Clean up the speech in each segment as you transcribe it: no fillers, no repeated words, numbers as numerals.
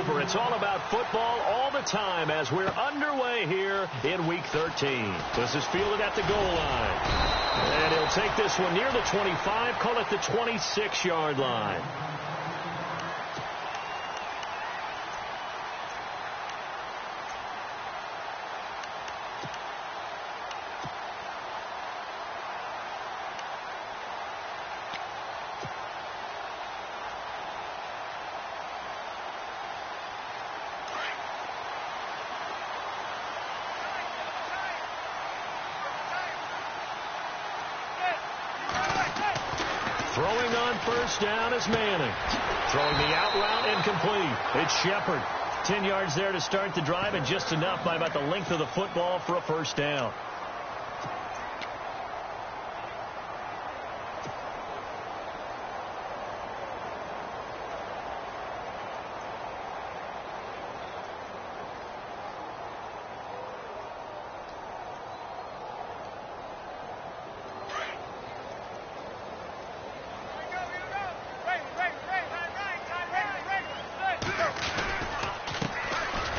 where it's all about football all the time as we're underway here in Week 13. This is fielded at the goal line. And he'll take this one near the 25, call it the 26-yard line. Throwing on first down is Manning. Throwing the out route incomplete. It's Shepard. 10 yards there to start the drive, and just enough by about the length of the football for a first down.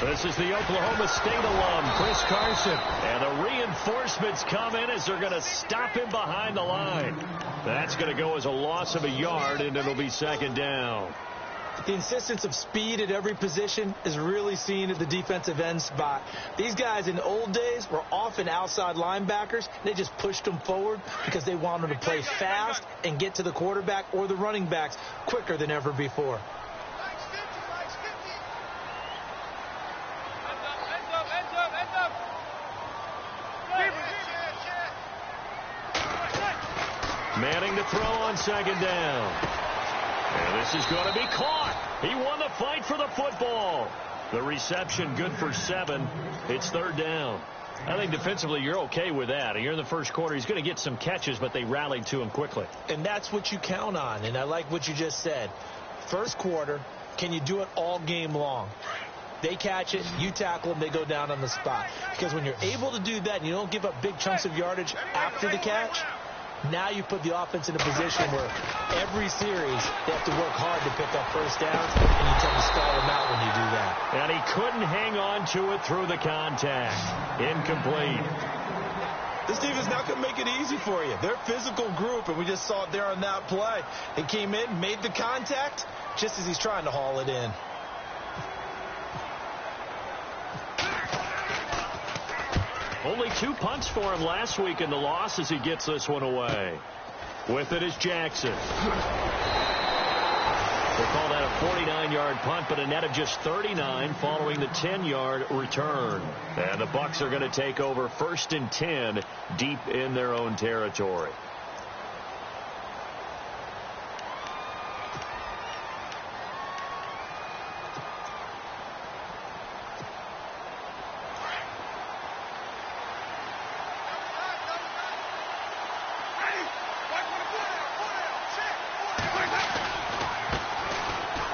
This is the Oklahoma State alum, Chris Carson. And the reinforcements come in as they're going to stop him behind the line. That's going to go as a loss of a yard, and it'll be second down. The insistence of speed at every position is really seen at the defensive end spot. These guys in the old days were often outside linebackers. They just pushed them forward because they wanted to play fast and get to the quarterback or the running backs quicker than ever before. Manning to throw on second down. And this is going to be caught. He won the fight for the football. The reception good for 7. It's third down. I think defensively you're okay with that. You're in the first quarter. He's going to get some catches, but they rallied to him quickly. And that's what you count on. And I like what you just said. First quarter, can you do it all game long? They catch it, you tackle them, they go down on the spot. Because when you're able to do that and you don't give up big chunks of yardage after the catch, now you put the offense in a position where every series they have to work hard to pick up first downs, and you tend to stall them out when you do that. And he couldn't hang on to it through the contact. Incomplete. This defense not going to make it easy for you. They're a physical group, and we just saw it there on that play. They came in, made the contact, just as he's trying to haul it in. Only 2 punts for him last week in the loss as he gets this one away. With it is Jackson. We'll call that a 49-yard punt, but a net of just 39 following the 10-yard return. And the Bucs are going to take over 1st and 10 deep in their own territory.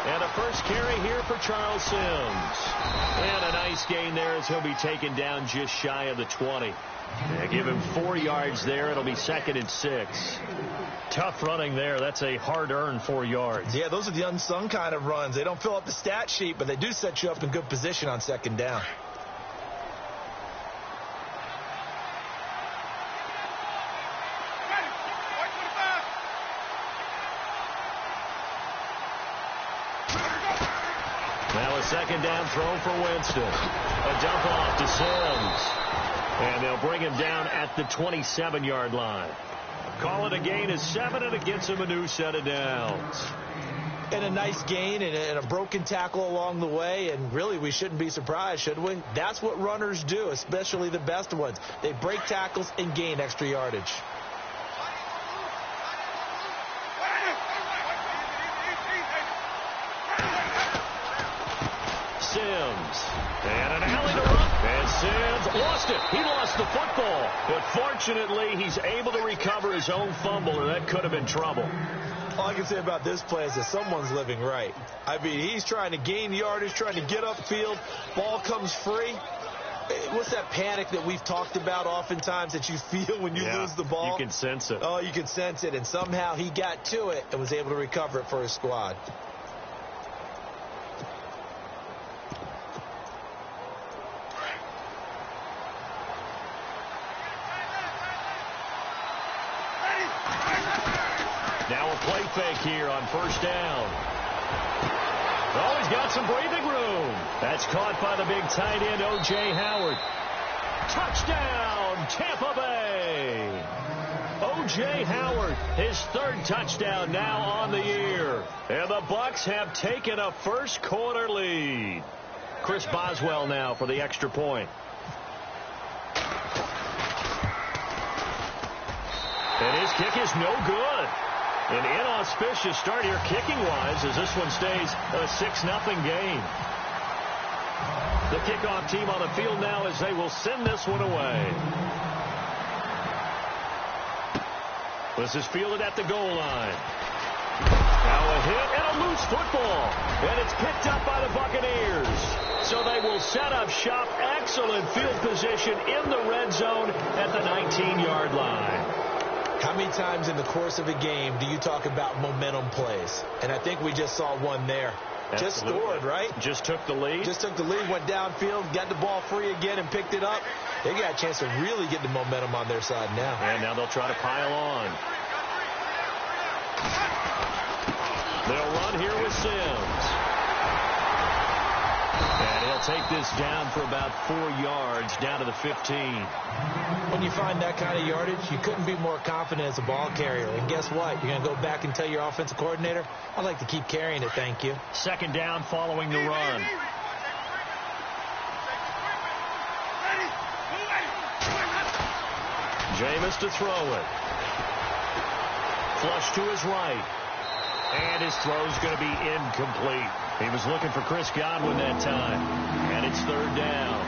And a first carry here for Charles Sims. And a nice gain there as he'll be taken down just shy of the 20. Give him 4 yards there. It'll be 2nd and 6. Tough running there. That's a hard-earned 4 yards. Yeah, those are the unsung kind of runs. They don't fill up the stat sheet, but they do set you up in good position on second down. Now a second down throw for Winston. A dump off to Sims. And they'll bring him down at the 27-yard line. Call it a gain of 7, and it gets him a new set of downs. And a nice gain and a broken tackle along the way. And really, we shouldn't be surprised, should we? That's what runners do, especially the best ones. They break tackles and gain extra yardage. Sims. And an alley to run. And Sims lost it. He lost the football. But fortunately, he's able to recover his own fumble, or that could have been trouble. All I can say about this play is that someone's living right. I mean, he's trying to gain yardage, trying to get upfield. Ball comes free. What's that panic that we've talked about oftentimes that you feel when you lose the ball? You can sense it. Oh, you can sense it. And somehow he got to it and was able to recover it for his squad. Now a play fake here on first down. Oh, he's got some breathing room. That's caught by the big tight end, O.J. Howard. Touchdown, Tampa Bay. O.J. Howard, his third touchdown now on the year. And the Bucs have taken a first quarter lead. Chris Boswell now for the extra point. And his kick is no good. An inauspicious start here kicking-wise as this one stays a 6-0 game. The kickoff team on the field now as they will send this one away. This is fielded at the goal line. Now a hit and a loose football. And it's picked up by the Buccaneers. So they will set up shop. Excellent field position in the red zone at the 19-yard line. How many times in the course of a game do you talk about momentum plays? And I think we just saw one there. Absolutely. Just scored, right? Just took the lead. Just took the lead, went downfield, got the ball free again, and picked it up. They got a chance to really get the momentum on their side now. And now they'll try to pile on. They'll run here with Sims. And he'll take this down for about 4 yards, down to the 15. When you find that kind of yardage, you couldn't be more confident as a ball carrier. And guess what? You're going to go back and tell your offensive coordinator, I'd like to keep carrying it, thank you. Second down following the run. Jameis to throw it. Flush to his right. And his throw's going to be incomplete. He was looking for Chris Godwin that time. And it's third down.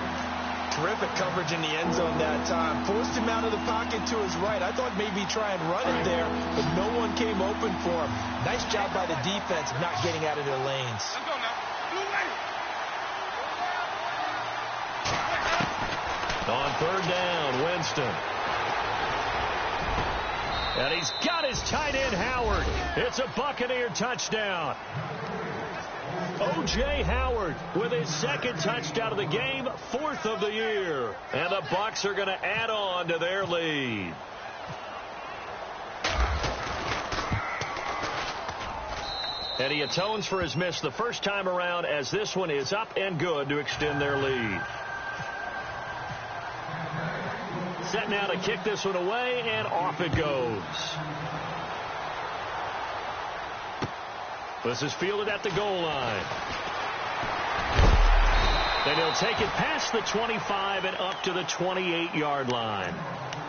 Terrific coverage in the end zone that time. Forced him out of the pocket to his right. I thought maybe try and run it there, but no one came open for him. Nice job by the defense of not getting out of their lanes. On third down, Winston. And he's got his tight end, Howard. It's a Buccaneer touchdown. O.J. Howard with his second touchdown of the game, fourth of the year. And the Bucs are going to add on to their lead. And he atones for his miss the first time around as this one is up and good to extend their lead. Set now to kick this one away, and off it goes. This is fielded at the goal line. Then he'll take it past the 25 and up to the 28-yard line.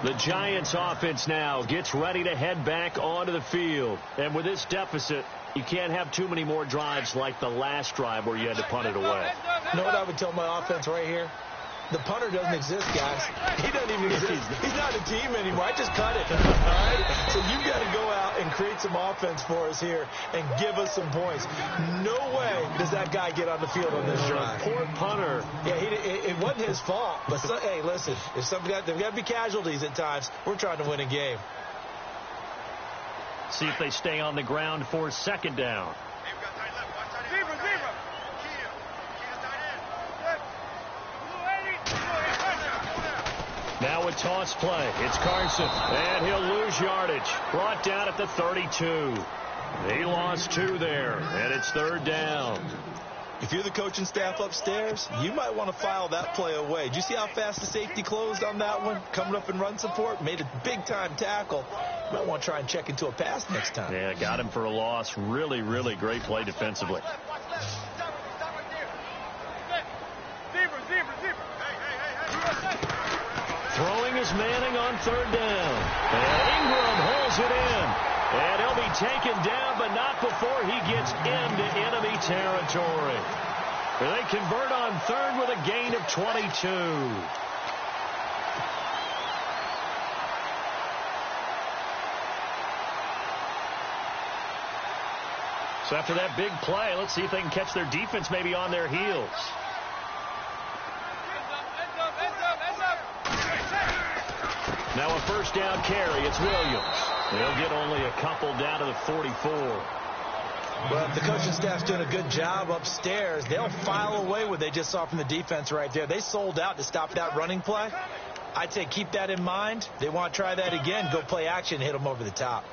The Giants offense now gets ready to head back onto the field. And with this deficit, you can't have too many more drives like the last drive where you had to punt it away. You know what I would tell my offense right here? The punter doesn't exist, guys. He doesn't even exist. He's not a team anymore. I just cut it. All right? So you've got to go out and create some offense for us here and give us some points. No way does that guy get on the field on this drive. Poor punter. Yeah, it wasn't his fault. But, hey, listen, if there's got to be casualties at times. We're trying to win a game. See if they stay on the ground for second down. Now a toss play. It's Carson. And he'll lose yardage. Brought down at the 32. He lost 2 there. And it's third down. If you're the coaching staff upstairs, you might want to file that play away. Did you see how fast the safety closed on that one? Coming up in run support, made a big-time tackle. You might want to try and check into a pass next time. Yeah, got him for a loss. Really, really great play defensively. Throwing is Manning on third down. And Ingram holds it in. And he'll be taken down, but not before he gets into enemy territory. They convert on third with a gain of 22. So after that big play, let's see if they can catch their defense maybe on their heels. Now a first down carry. It's Williams. They'll get only a couple down to the 44. Well, if the coaching staff's doing a good job upstairs, they'll file away what they just saw from the defense right there. They sold out to stop that running play. I'd say keep that in mind. They want to try that again. Go play action and hit them over the top.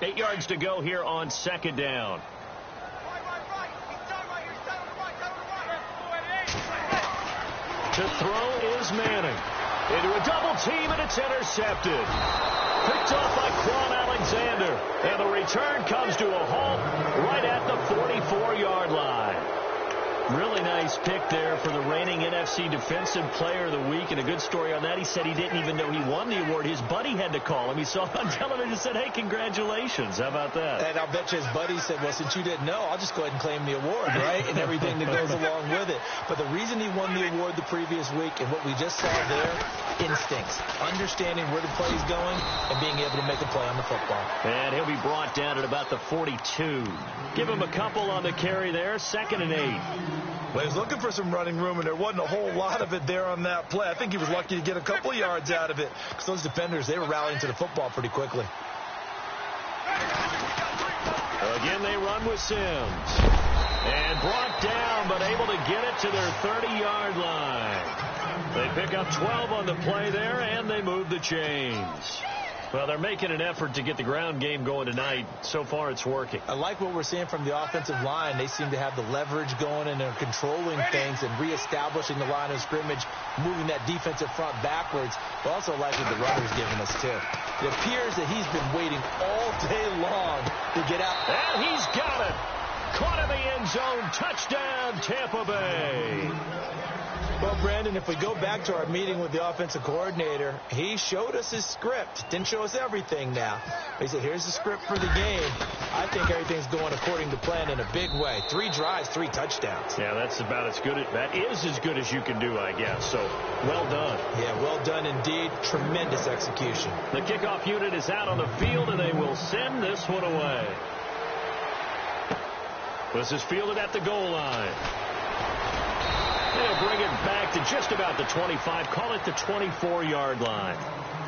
8 yards to go here on second down. To throw is Manning. Into a double team, and it's intercepted. Picked off by Quan Alexander. And the return comes to a halt right at the 44-yard line. Really nice pick there for the reigning NFC Defensive Player of the Week. And a good story on that. He said he didn't even know he won the award. His buddy had to call him. He saw it on television and said, hey, congratulations. How about that? And I'll bet you his buddy said, well, since you didn't know, I'll just go ahead and claim the award, right? And everything that goes along with it. But the reason he won the award the previous week and what we just saw there, instincts, understanding where the play is going and being able to make a play on the football. And he'll be brought down at about the 42. Give him a couple on the carry there, 2nd and 8. Well, he was looking for some running room, and there wasn't a whole lot of it there on that play. I think he was lucky to get a couple of yards out of it because those defenders, they were rallying to the football pretty quickly. Again, they run with Sims. And brought down, but able to get it to their 30-yard line. They pick up 12 on the play there, and they move the chains. Well, they're making an effort to get the ground game going tonight. So far, it's working. I like what we're seeing from the offensive line. They seem to have the leverage going, and they're controlling things and reestablishing the line of scrimmage, moving that defensive front backwards. But also like what the runner's giving us, too. It appears that he's been waiting all day long to get out. And he's got it. Caught in the end zone. Touchdown, Tampa Bay. Well, Brandon, if we go back to our meeting with the offensive coordinator, he showed us his script. Didn't show us everything now. He said, here's the script for the game. I think everything's going according to plan in a big way. 3 drives, 3 touchdowns. Yeah, that's about as good. That is as good as you can do, I guess. So, well done. Yeah, well done indeed. Tremendous execution. The kickoff unit is out on the field, and they will send this one away. This is fielded at the goal line. They'll bring it back to just about the 25. Call it the 24-yard line.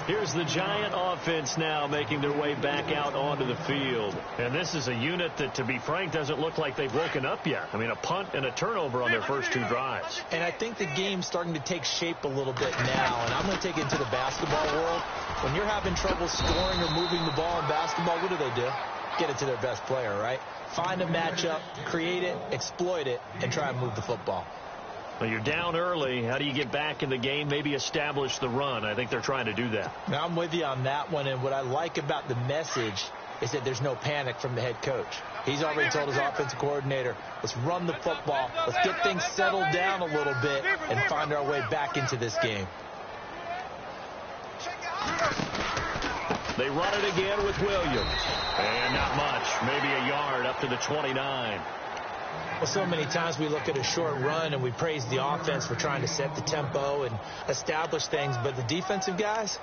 Here's the Giant offense now making their way back out onto the field. And this is a unit that, to be frank, doesn't look like they've woken up yet. I mean, a punt and a turnover on their first 2 drives. And I think the game's starting to take shape a little bit now. And I'm going to take it into the basketball world. When you're having trouble scoring or moving the ball in basketball, what do? Get it to their best player, right? Find a matchup, create it, exploit it, and try and move the football. Well, you're down early. How do you get back in the game? Maybe establish the run. I think they're trying to do that. Now, I'm with you on that one. And what I like about the message is that there's no panic from the head coach. He's already told his offensive coordinator, let's run the football. Let's get things settled down a little bit and find our way back into this game. They run it again with Williams. And not much. Maybe a yard up to the 29. Well, so many times we look at a short run and we praise the offense for trying to set the tempo and establish things. But the defensive guys,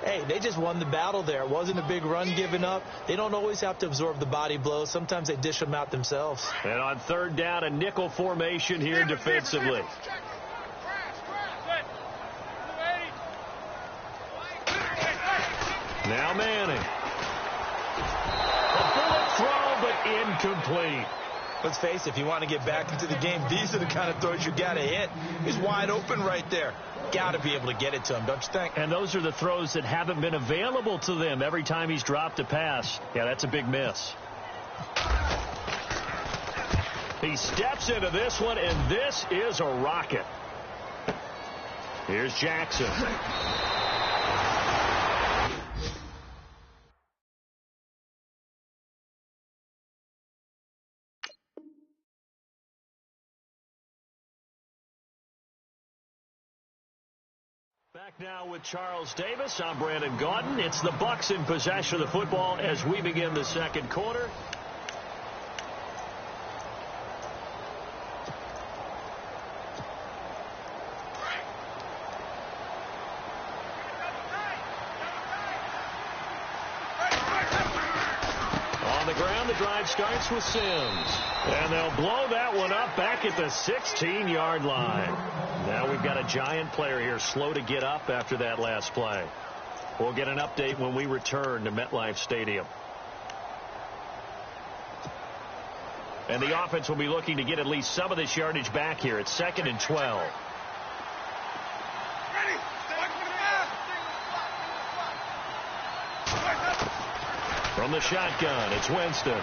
hey, they just won the battle there. It wasn't a big run given up. They don't always have to absorb the body blows. Sometimes they dish them out themselves. And on 3rd down, a nickel formation here defensively. Now Manning. A bullet throw, but incomplete. Let's face it, if you want to get back into the game, these are the kind of throws you got to hit. He's wide open right there. Got to be able to get it to him, don't you think? And those are the throws that haven't been available to them every time he's dropped a pass. Yeah, that's a big miss. He steps into this one, and this is a rocket. Here's Jackson. Back now with Charles Davis. I'm Brandon Gaudin. It's the Bucs in possession of the football as we begin the second quarter. On the ground, the drive starts with Sims. And they'll blow that one up back at the 16-yard line. Now we've got a Giant player here slow to get up after that last play. We'll get an update when we return to MetLife Stadium. And the offense will be looking to get at least some of this yardage back here. It's 2nd and 12. From From the shotgun, it's Winston. And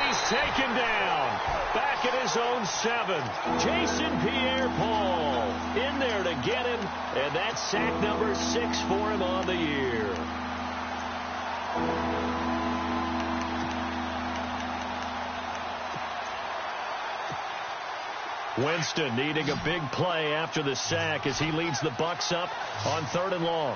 he's taken down. Back at his own 7. Jason Pierre-Paul in there to get him. And that's sack number 6 for him on the year. Winston needing a big play after the sack as he leads the Bucs up on 3rd and long.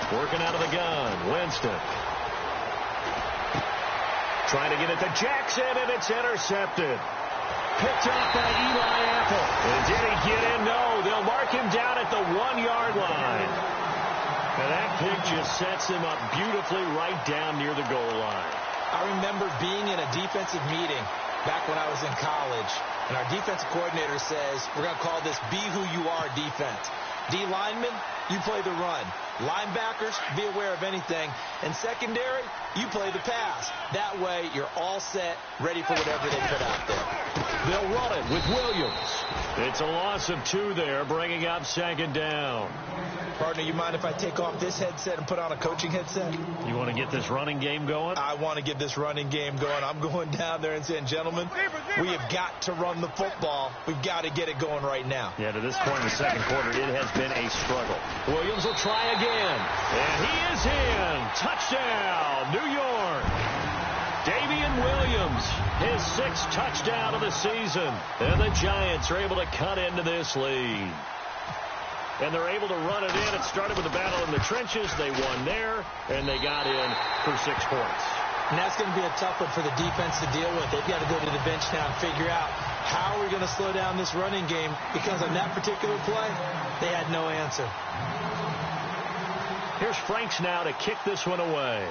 Working out of the gun, Winston. Trying to get it to Jackson, and it's intercepted. Picked off by Eli Apple. And did he get in? No, they'll mark him down at the 1-yard line. And that pick just sets him up beautifully right down near the goal line. I remember being in a defensive meeting back when I was in college, and our defensive coordinator says, we're going to call this be who you are defense. D linemen, you play the run. Linebackers, be aware of anything. And secondary, you play the pass. That way, you're all set, ready for whatever they put out there. They'll run it with Williams. It's a loss of 2 there, bringing up 2nd down. Partner, you mind if I take off this headset and put on a coaching headset? You want to get this running game going? I want to get this running game going. I'm going down there and saying, gentlemen, we have got to run the football. We've got to get it going right now. Yeah, to this point in the 2nd quarter, it has been a struggle. Williams will try again. And he is in. Touchdown, New York. Damian Williams, his 6th touchdown of the season. And the Giants are able to cut into this lead. And they're able to run it in. It started with a battle in the trenches. They won there, and they got in for 6 points. And that's going to be a tough one for the defense to deal with. They've got to go to the bench now and figure out how we're going to slow down this running game, because on that particular play, they had no answer. Here's Franks now to kick this one away.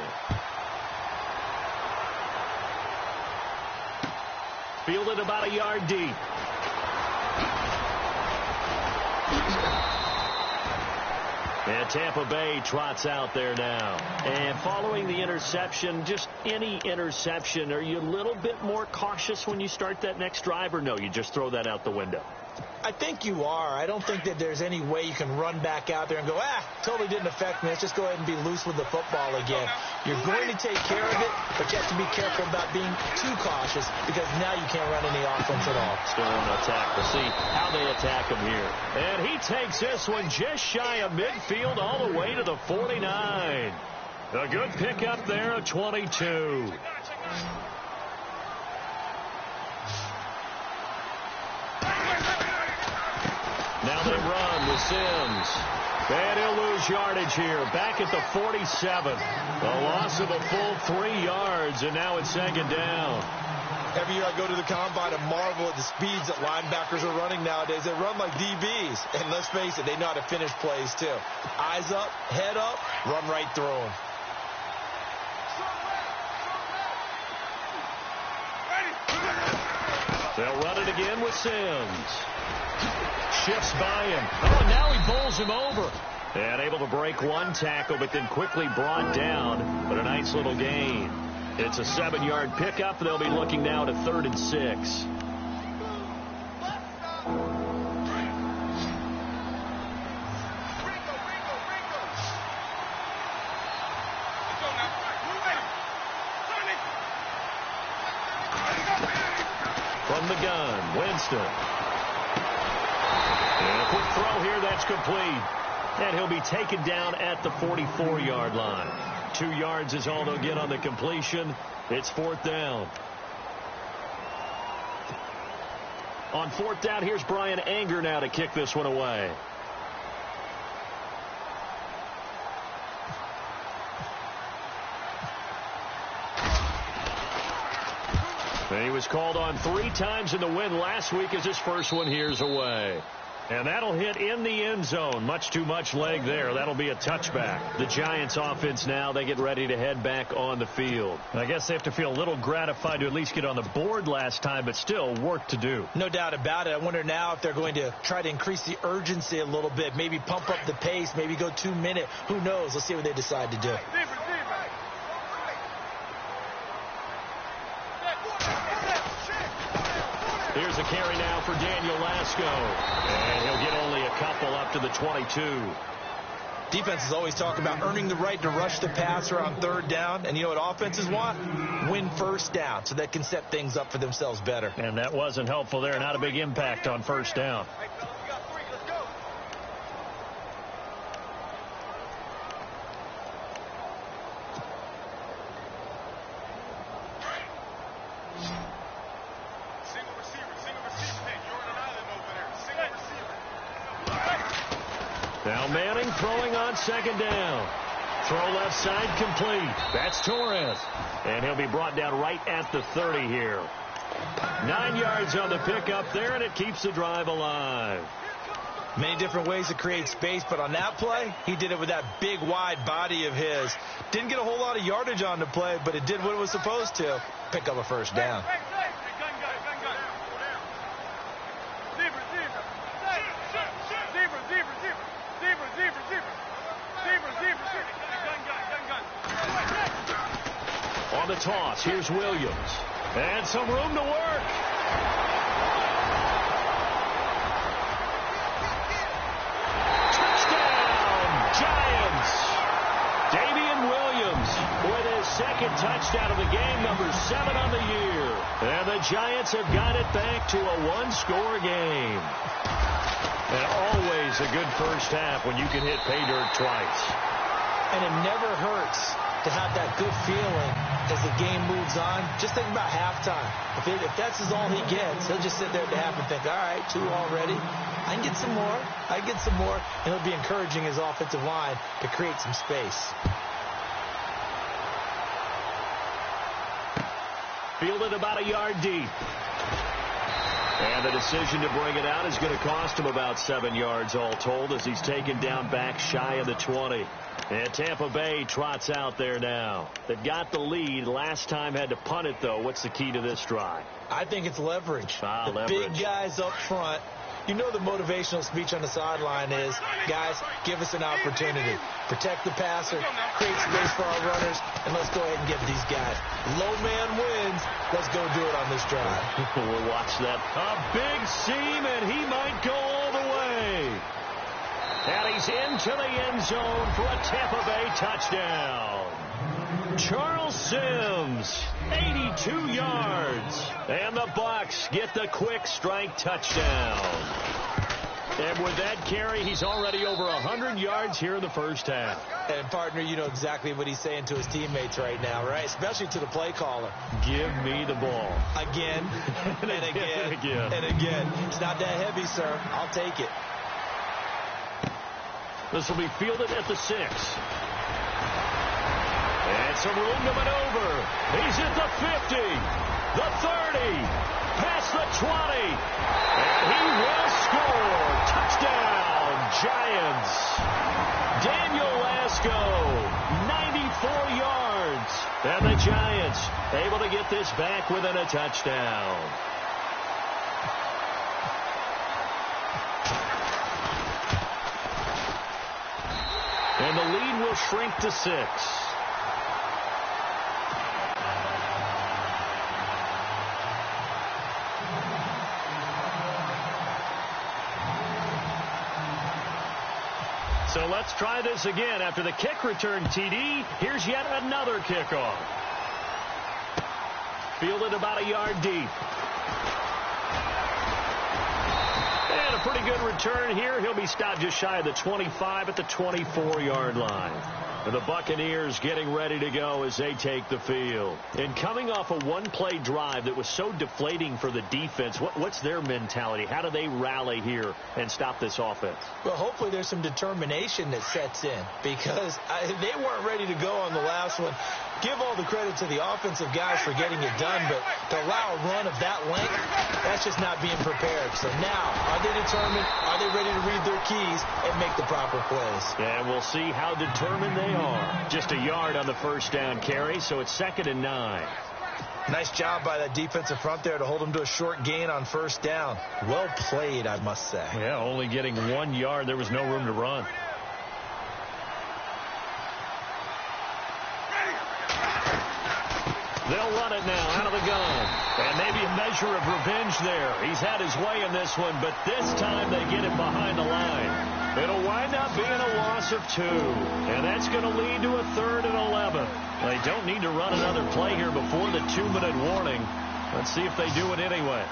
Fielded about a yard deep. And Tampa Bay trots out there now. And following the interception, just any interception, are you a little bit more cautious when you start that next drive, or no, you just throw that out the window? I think you are. I don't think that there's any way you can run back out there and go, totally didn't affect me. Let's just go ahead and be loose with the football again. You're going to take care of it, but you have to be careful about being too cautious, because now you can't run any offense at all. Still on attack. We'll see how they attack him here. And he takes this one just shy of midfield all the way to the 49. A good pickup there at 22. Now they run with Sims. And he'll lose yardage here. Back at the 47. A loss of a full 3 yards, and now it's 2nd down. Every year I go to the combine and marvel at the speeds that linebackers are running nowadays. They run like DBs. And let's face it, they know how to finish plays too. Eyes up, head up, run right through them. They'll run it again with Sims. Shifts by him. Oh, and now he bowls him over. And able to break 1 tackle, but then quickly brought down. But a nice little gain. It's a 7-yard pickup. They'll be looking now to 3rd and 6. From the gun, Winston. And a quick throw here, that's complete. And he'll be taken down at the 44-yard line. 2 yards is all they'll get on the completion. It's 4th down. On 4th down, here's Brian Anger now to kick this one away. And he was called on 3 times in the win last week, as his first one here's away. And that'll hit in the end zone. Much too much leg there. That'll be a touchback. The Giants offense now, they get ready to head back on the field. I guess they have to feel a little gratified to at least get on the board last time, but still work to do. No doubt about it. I wonder now if they're going to try to increase the urgency a little bit, maybe pump up the pace, maybe go 2-minute. Who knows? Let's see what they decide to do. Here's Here's a carry now for Daniel Lasco. And he'll get only a couple up to the 22. Defenses always talk about earning the right to rush the passer on third down. And you know what offenses want? Win first down so they can set things up for themselves better. And that wasn't helpful there. Not a big impact on first down. Now Manning throwing on second down. Throw left side complete. That's Torres. And he'll be brought down right at the 30 here. 9 yards on the pickup there, and it keeps the drive alive. Many different ways to create space, but on that play, he did it with that big, wide body of his. Didn't get a whole lot of yardage on the play, but it did what it was supposed to. Pick up a first down. On the toss, here's Williams. And some room to work. Touchdown, Giants. Damian Williams with his second touchdown of the game, number 7 on the year. And the Giants have got it back to a one-score game. And always a good first half when you can hit pay dirt twice. And it never hurts to have that good feeling as the game moves on. Just think about halftime. If that's all he gets, he'll just sit there at the half and think, all right, 2 already. I can get some more. I can get some more. And he'll be encouraging his offensive line to create some space. Fielded about a yard deep. And the decision to bring it out is going to cost him about 7 yards all told as he's taken down back shy of the 20. And Tampa Bay trots out there now. They've got the lead. Last time had to punt it, though. What's the key to this drive? I think it's leverage. Leverage. Big guys up front. You know the motivational speech on the sideline is, guys, give us an opportunity. Protect the passer, create space for our runners, and let's go ahead and get these guys. Low man wins. Let's go do it on this drive. We'll watch that. A big seam, and he might go all the way. And he's into the end zone for a Tampa Bay touchdown. Charles Sims, 82 yards. And the Bucs get the quick strike touchdown. And with that carry, he's already over 100 yards here in the first half. And, partner, you know exactly what he's saying to his teammates right now, right? Especially to the play caller. Give me the ball. Again, and again, and again. It's not that heavy, sir. I'll take it. This will be fielded at the 6. And some room to maneuver. He's at the 50, the 30, past the 20. And he will score. Touchdown, Giants. Daniel Lasco, 94 yards. And the Giants able to get this back within a touchdown. And the lead will shrink to 6. So let's try this again. After the kick return TD, here's yet another kickoff. Fielded about a yard deep. And a pretty good return here. He'll be stopped just shy of the 25 at the 24-yard line. And the Buccaneers getting ready to go as they take the field. And coming off a one-play drive that was so deflating for the defense, what's their mentality? How do they rally here and stop this offense? Well, hopefully there's some determination that sets in because they weren't ready to go on the last one. Give all the credit to the offensive guys for getting it done, but to allow a run of that length, that's just not being prepared. So now, are they determined? Are they ready to read their keys and make the proper plays? And we'll see how determined they are. Just a yard on the first down carry, so it's 2nd and 9. Nice job by that defensive front there to hold them to a short gain on first down. Well played, I must say. Yeah, only getting 1 yard. There was no room to run. They'll run it now out of the gun. And maybe a measure of revenge there. He's had his way in this one, but this time they get it behind the line. It'll wind up being a loss of 2. And that's going to lead to a 3rd and 11. They don't need to run another play here before the 2-minute warning. Let's see if they do it anyway.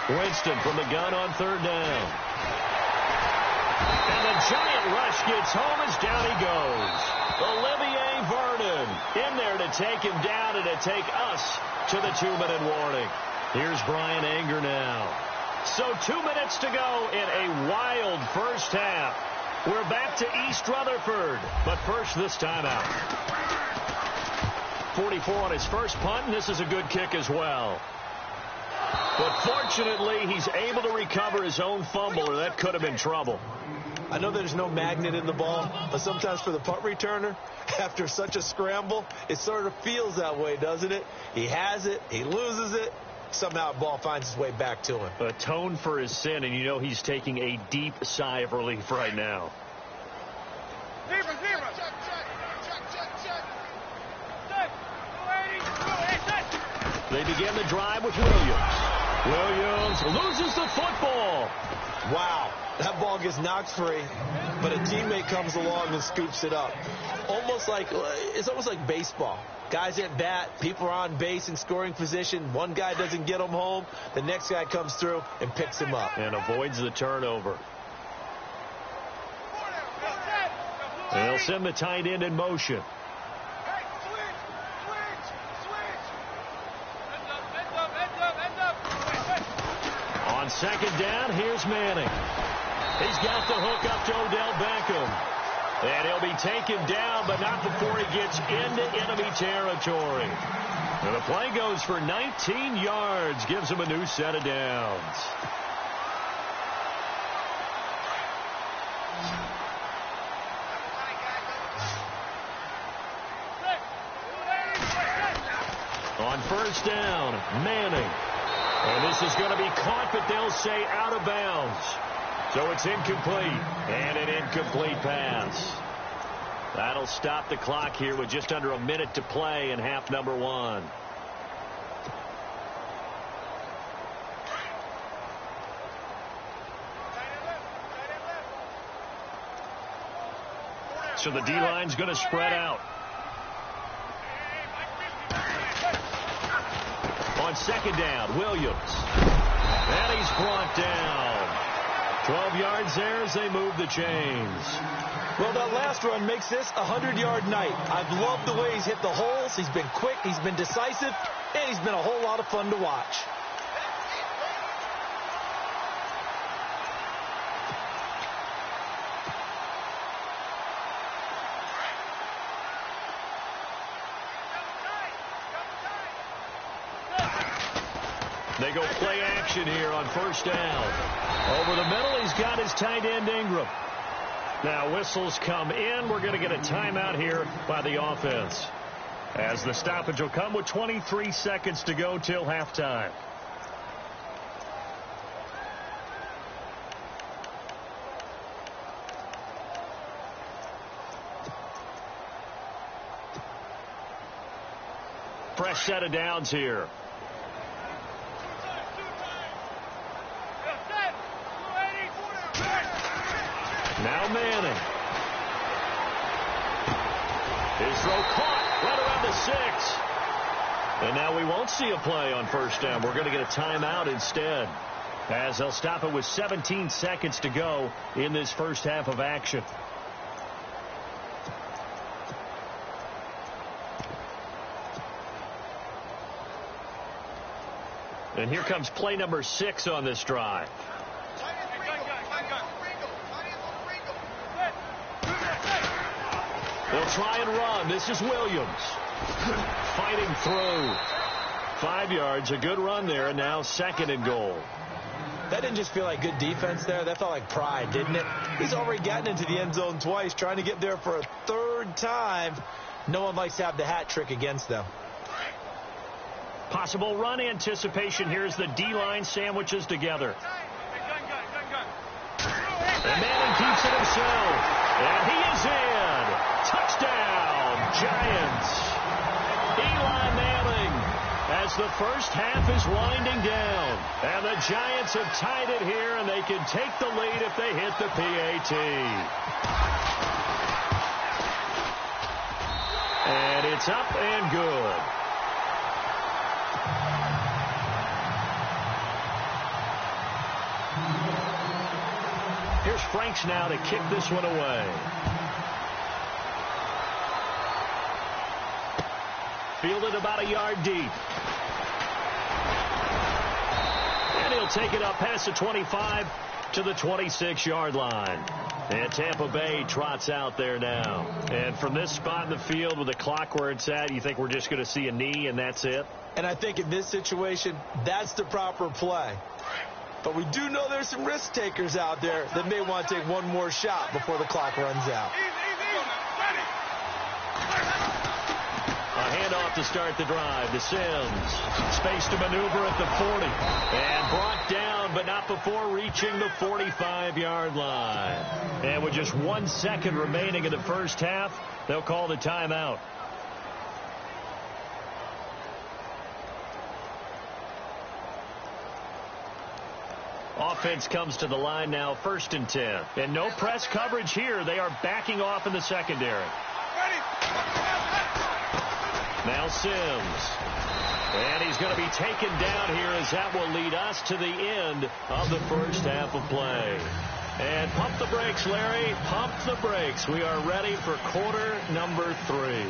Winston from the gun on 3rd down. And the giant rush gets home as down he goes. Olivier Vernon in there to take him down and to take us to the 2-minute warning. Here's Brian Anger now. So 2 minutes to go in a wild first half. We're back to East Rutherford, but first this timeout. 44 on his first punt, and this is a good kick as well. But fortunately, he's able to recover his own fumble, or that could have been trouble. I know there's no magnet in the ball, but sometimes for the punt returner, after such a scramble, it sort of feels that way, doesn't it? He has it, he loses it, somehow the ball finds its way back to him. Atone for his sin, and you know he's taking a deep sigh of relief right now. They begin the drive with Williams. Williams loses the football. Wow, that ball gets knocked free, but a teammate comes along and scoops it up. It's almost like baseball. Guys at bat, people are on base in scoring position. One guy doesn't get him home. The next guy comes through and picks him up. And avoids the turnover. They'll send the tight end in motion. On 2nd down, here's Manning. He's got the hook up to Odell Beckham. And he'll be taken down, but not before he gets into enemy territory. And the play goes for 19 yards, gives him a new set of downs. On 1st down, Manning. And this is going to be caught, but they'll say out of bounds. So it's incomplete, and an incomplete pass. That'll stop the clock here with just under a minute to play in half number 1. So the D-line's going to spread out. On 2nd down, Williams. And he's brought down. 12 yards there as they move the chains. Well, that last run makes this a 100-yard night. I've loved the way he's hit the holes. He's been quick, he's been decisive, and he's been a whole lot of fun to watch. They go play action here on 1st down. Over the middle, he's got his tight end Ingram. Now whistles come in. We're going to get a timeout here by the offense, as the stoppage will come with 23 seconds to go till halftime. Fresh set of downs here. Now Manning. His throw caught right around the 6. And now we won't see a play on 1st down. We're going to get a timeout instead, as they'll stop it with 17 seconds to go in this first half of action. And here comes play number 6 on this drive. They'll try and run. This is Williams. Fighting through. 5 yards, a good run there, and now 2nd and goal. That didn't just feel like good defense there. That felt like pride, didn't it? He's already gotten into the end zone twice, trying to get there for a 3rd time. No one likes to have the hat trick against them. Possible run anticipation. Here's the D-line sandwiches together. And Manning keeps it himself. And he is in. Touchdown, Giants. Eli Manning as the first half is winding down. And the Giants have tied it here, and they can take the lead if they hit the PAT. And it's up and good. Here's Franks now to kick this one away. Fielded about a yard deep. And he'll take it up past the 25 to the 26-yard line. And Tampa Bay trots out there now. And from this spot in the field with the clock where it's at, you think we're just going to see a knee and that's it? And I think in this situation, that's the proper play. But we do know there's some risk takers out there that may want to take one more shot before the clock runs out. A handoff to start the drive to Sims. Space to maneuver at the 40. And brought down, but not before reaching the 45-yard line. And with just 1 second remaining in the first half, they'll call the timeout. Offense comes to the line now, 1st and 10. And no press coverage here. They are backing off in the secondary. Now Sims. And he's going to be taken down here as that will lead us to the end of the first half of play. And pump the brakes, Larry. Pump the brakes. We are ready for quarter number 3.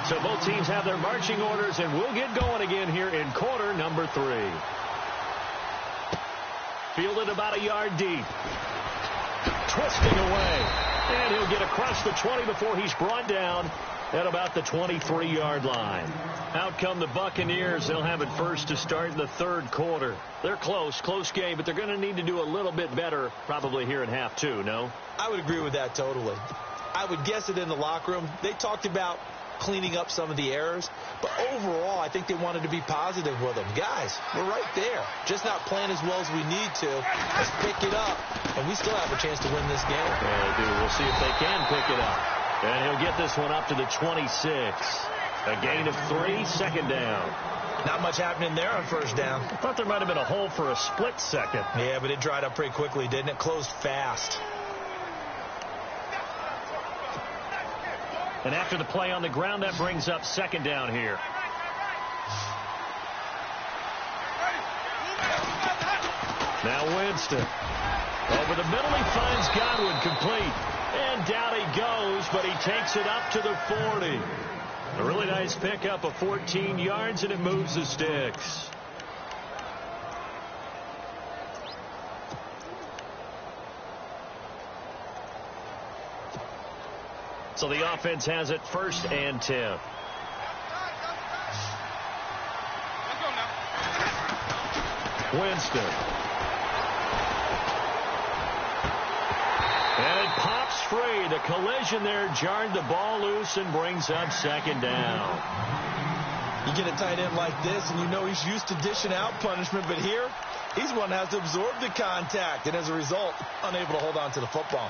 So both teams have their marching orders, and we'll get going again here in quarter number 3. Fielded about a yard deep. Twisting away. And he'll get across the 20 before he's brought down at about the 23-yard line. Out come the Buccaneers. They'll have it first to start in the 3rd quarter. They're close game, but they're going to need to do a little bit better probably here in half 2, no? I would agree with that totally. I would guess it in the locker room. They talked about cleaning up some of the errors, but overall I think they wanted to be positive with them. Guys, we're right there, just not playing as well as we need to. Let's pick it up, and we still have a chance to win this game. Yeah, they do. We'll see if they can pick it up. And he'll get this one up to the 26. A gain of 3, 2nd down. Not much happening there on 1st down. I thought there might have been a hole for a split second. Yeah, but it dried up pretty quickly, didn't it? Closed fast. And after the play on the ground, that brings up 2nd down here. Now Winston. Over the middle, he finds Godwin complete. And down he goes, but he takes it up to the 40. A really nice pickup of 14 yards, and it moves the sticks. So the offense has it 1st and 10. Winston. And it pops free. The collision there jarred the ball loose and brings up 2nd down. You get a tight end like this, and you know he's used to dishing out punishment, but here, he's one that has to absorb the contact, and as a result, unable to hold on to the football.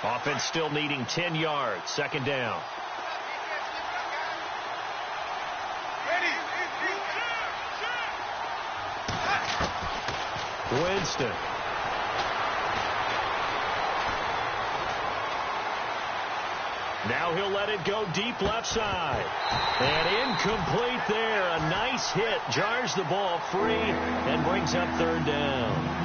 Offense still needing 10 yards. 2nd down. Winston. Now he'll let it go deep left side. And incomplete there. A nice hit. Jars the ball free and brings up 3rd down.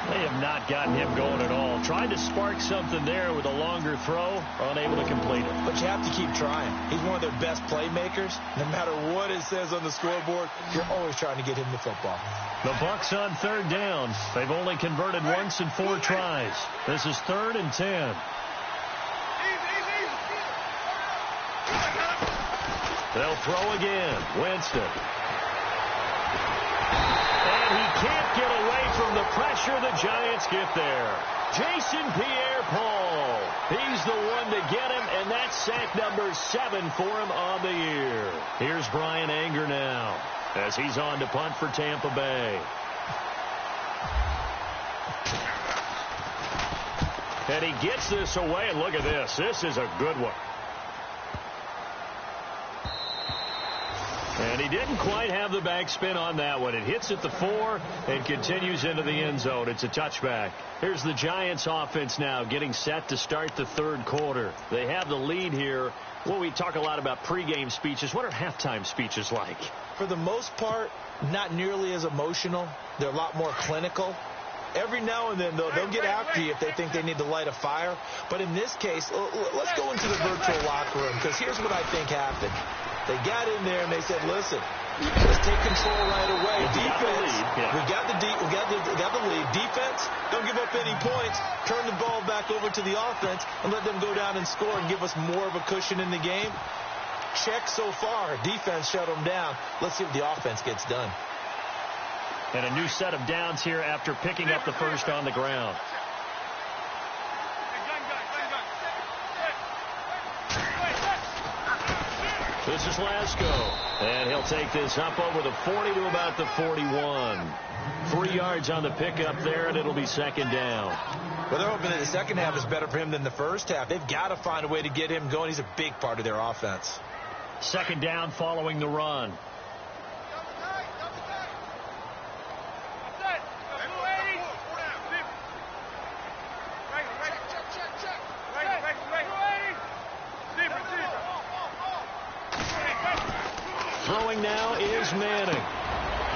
They have not gotten him going at all. Trying to spark something there with a longer throw, unable to complete it. But you have to keep trying. He's one of their best playmakers. No matter what it says on the scoreboard, you're always trying to get him the football. The Bucs on 3rd down. They've only converted once in 4 tries. This is 3rd and 10. They'll throw again. Winston. And he can't get away from the pressure. The Giants get there. Jason Pierre-Paul. He's the one to get him, and that's sack number 7 for him on the year. Here's Brian Anger now. as he's on to punt for Tampa Bay. And he gets this away, and look at this. This is a good one. And he didn't quite have the backspin on that one. It hits at the 4 and continues into the end zone. It's a touchback. Here's the Giants offense now getting set to start the third quarter. They have the lead here. Well, we talk a lot about pregame speeches. What are halftime speeches like? For the most part, not nearly as emotional. They're a lot more clinical. Every now and then, though, they'll get after you if they think they need to light a fire. But in this case, let's go into the virtual locker room, because here's what I think happened. They got in there and they said, listen, let's take control right away. Defense, we got the lead. Defense, don't give up any points. Turn the ball back over to the offense and let them go down and score and give us more of a cushion in the game. Check so far. Defense shut them down. Let's see what the offense gets done. And a new set of downs here after picking up the first on the ground. This is Lasko, and he'll take this up over the 40 to about the 41. 3 yards on the pickup there, and it'll be second down. Well, they're hoping that the second half is better for him than the first half. They've got to find a way to get him going. He's a big part of their offense. Second down following the run. Throwing now is Manning.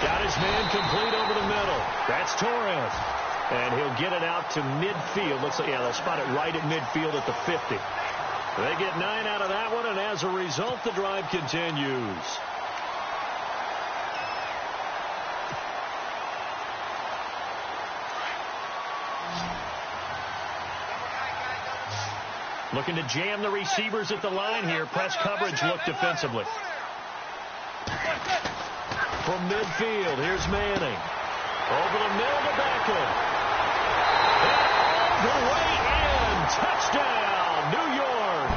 Got his man complete over the middle. That's Torres. And he'll get it out to midfield. Looks like, yeah, they'll spot it right at midfield at the 50. They get 9 out of that one, and as a result, the drive continues. Looking to jam the receivers at the line here. Press coverage look defensively. From midfield, here's Manning. Over the middle to Beckham. And all the way in. Touchdown, New York.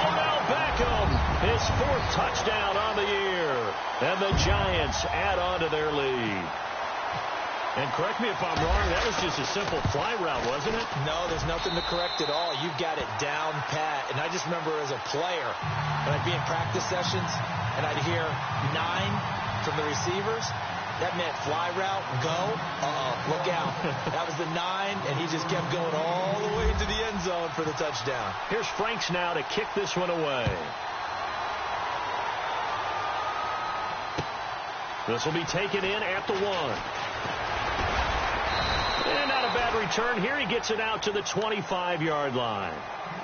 Odell Beckham, his 4th touchdown on the year. And the Giants add on to their lead. And correct me if I'm wrong, that was just a simple fly route, wasn't it? No, there's nothing to correct at all. You've got it down pat. And I just remember as a player, when I'd be in practice sessions, and I'd hear 9 from the receivers, that meant fly route, go, look out. That was the 9, and he just kept going all the way into the end zone for the touchdown. Here's Franks now to kick this one away. This will be taken in at the 1. And not a bad return here. He gets it out to the 25-yard line.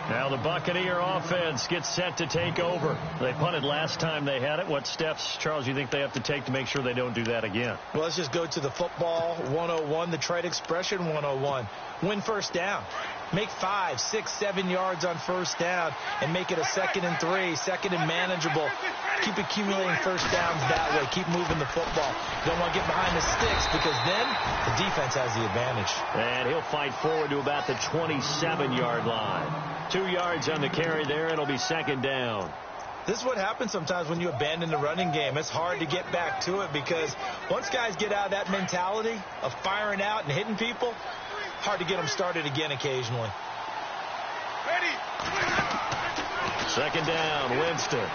Now the Buccaneer offense gets set to take over. They punted last time they had it. What steps, Charles, you think they have to take to make sure they don't do that again? Well, let's just go to the football 101, the trade expression 101. Win first down. Make 5, 6, 7 yards on first down and make it a 2nd and 3, 2nd and manageable. Keep accumulating first downs that way. Keep moving the football. You don't want to get behind the sticks because then the defense has the advantage. And he'll fight forward to about the 27-yard line. 2 yards on the carry there. It'll be second down. This is what happens sometimes when you abandon the running game. It's hard to get back to it because once guys get out of that mentality of firing out and hitting people, hard to get them started again occasionally. Second down, Winston.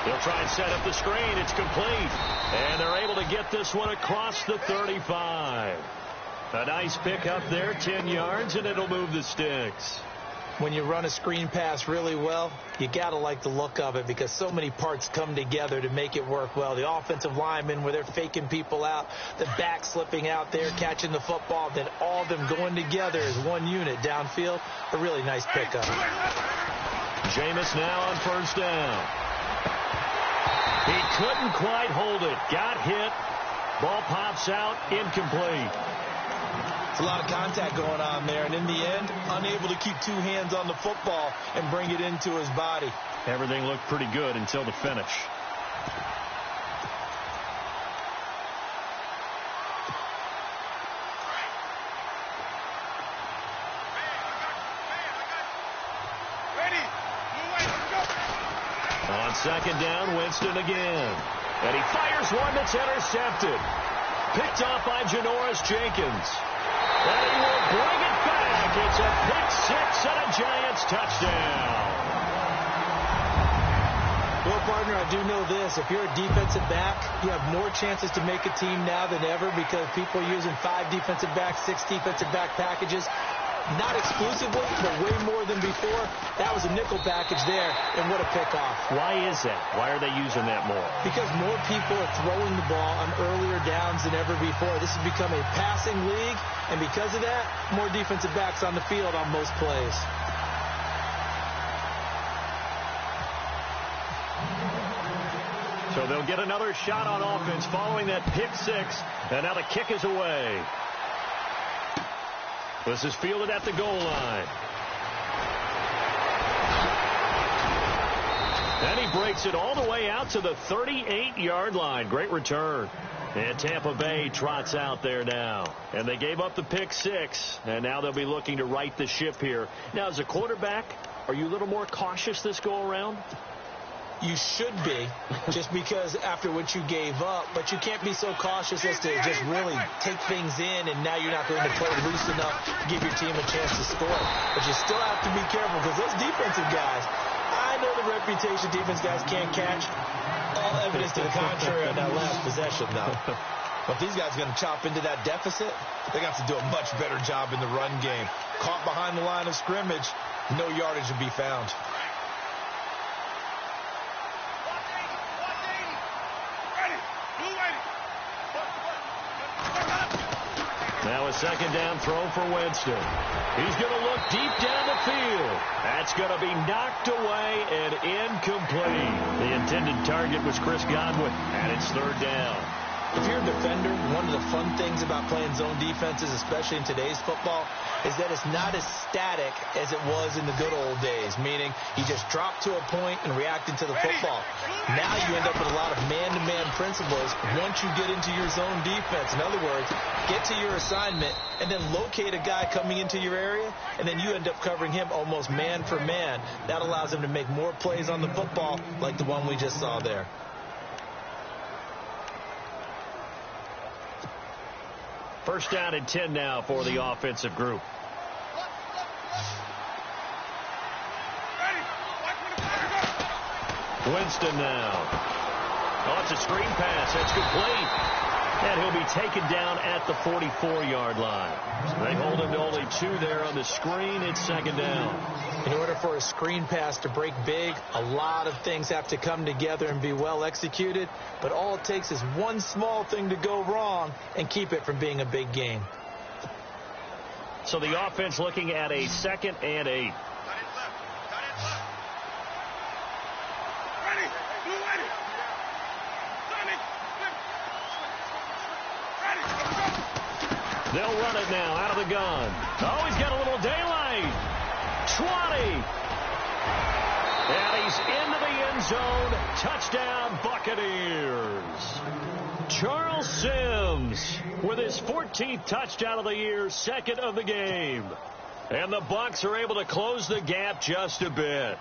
He'll try and set up the screen. It's complete. And they're able to get this one across the 35. A nice pickup there, 10 yards, and it'll move the sticks. When you run a screen pass really well, you got to like the look of it because so many parts come together to make it work well. The offensive linemen, where they're faking people out, the back slipping out there, catching the football, then all of them going together as one unit downfield. A really nice pickup. Jameis now on first down. He couldn't quite hold it. Got hit. Ball pops out. Incomplete. A lot of contact going on there, and in the end, unable to keep 2 hands on the football and bring it into his body. Everything looked pretty good until the finish. On second down, Winston again. And he fires one that's intercepted. Picked off by Janoris Jenkins. And he will bring it back. It's a pick six and a Giants touchdown. Well, partner, I do know this. If you're a defensive back, you have more chances to make a team now than ever because people are using 5 defensive backs, 6 defensive back packages. Not exclusively, but way more than before. That was a nickel package there, and what a pickoff. Why is that? Why are they using that more? Because more people are throwing the ball on earlier downs than ever before. This has become a passing league, and because of that, more defensive backs on the field on most plays. So they'll get another shot on offense following that pick six, and now the kick is away. This is fielded at the goal line. And he breaks it all the way out to the 38-yard line. Great return. And Tampa Bay trots out there now. And they gave up the pick six, and now they'll be looking to right the ship here. Now, as a quarterback, are you a little more cautious this go-around? You should be, just because after what you gave up, but you can't be so cautious as to just really take things in, and now you're not going to play loose enough to give your team a chance to score. But you still have to be careful because those defensive guys, I know the reputation defense guys can't catch. All evidence to the contrary on that last possession, though. But these guys are going to chop into that deficit. They got to do a much better job in the run game. Caught behind the line of scrimmage, no yardage to be found. Now a second down throw for Winston. He's going to look deep down the field. That's going to be knocked away and incomplete. The intended target was Chris Godwin, and it's third down. If you're a defender, one of the fun things about playing zone defenses, especially in today's football, is that it's not as static as it was in the good old days, meaning you just drop to a point and reacting to the football. Now you end up with a lot of man-to-man principles once you get into your zone defense. In other words, get to your assignment and then locate a guy coming into your area, and then you end up covering him almost man for man. That allows him to make more plays on the football like the one we just saw there. First down and 10 now for the offensive group. Winston now. Oh, it's a screen pass. That's complete. And he'll be taken down at the 44-yard line. So they hold him to only 2 there on the screen. It's second down. In order for a screen pass to break big, a lot of things have to come together and be well executed. But all it takes is one small thing to go wrong and keep it from being a big game. So the offense looking at a 2nd and 8. They'll run it now out of the gun. Oh, he's got a little daylight. 20. And he's into the end zone. Touchdown, Buccaneers. Charles Sims with his 14th touchdown of the year, 2nd of the game. And the Bucs are able to close the gap just a bit.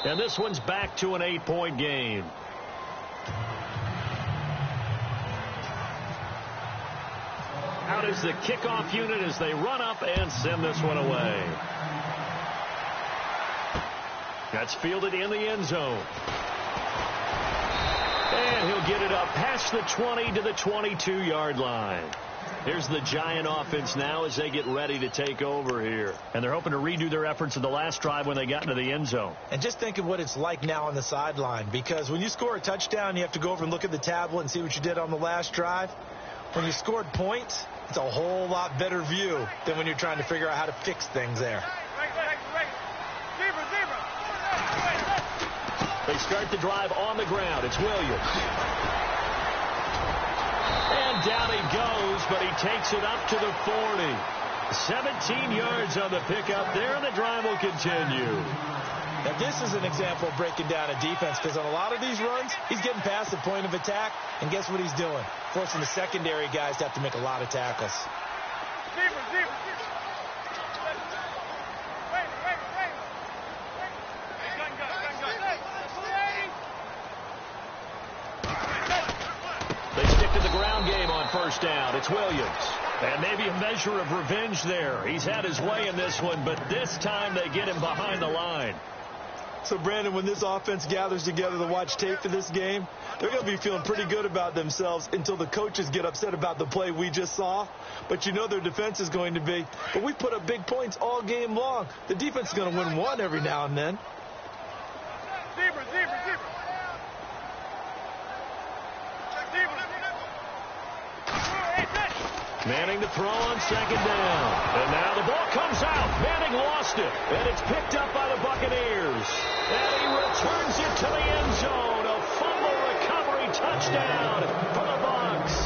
And this one's back to an 8-point game. Out is the kickoff unit as they run up and send this one away. That's fielded in the end zone. And he'll get it up past the 20 to the 22-yard line. Here's the Giant offense now as they get ready to take over here. And they're hoping to redo their efforts in the last drive when they got into the end zone. And just think of what it's like now on the sideline, because when you score a touchdown, you have to go over and look at the tablet and see what you did on the last drive. When you scored points, it's a whole lot better view than when you're trying to figure out how to fix things there. They start the drive on the ground. It's Williams. And down he goes, but he takes it up to the 40. 17 yards on the pickup there, and the drive will continue. Now, this is an example of breaking down a defense, because on a lot of these runs, he's getting past the point of attack, and guess what he's doing? Forcing the secondary guys to have to make a lot of tackles. first down. It's Williams. And maybe a measure of revenge there. He's had his way in this one, but this time they get him behind the line. So, Brandon, when this offense gathers together to watch tape for this game, they're going to be feeling pretty good about themselves until the coaches get upset about the play we just saw. But you know their defense is going to be. But we put up big points all game long. The defense is going to win one every now and then. Zebra. Manning to throw on second down. And now the ball comes out. Manning lost it. And it's picked up by the Buccaneers. And he returns it to the end zone. A fumble recovery touchdown for the Bucs.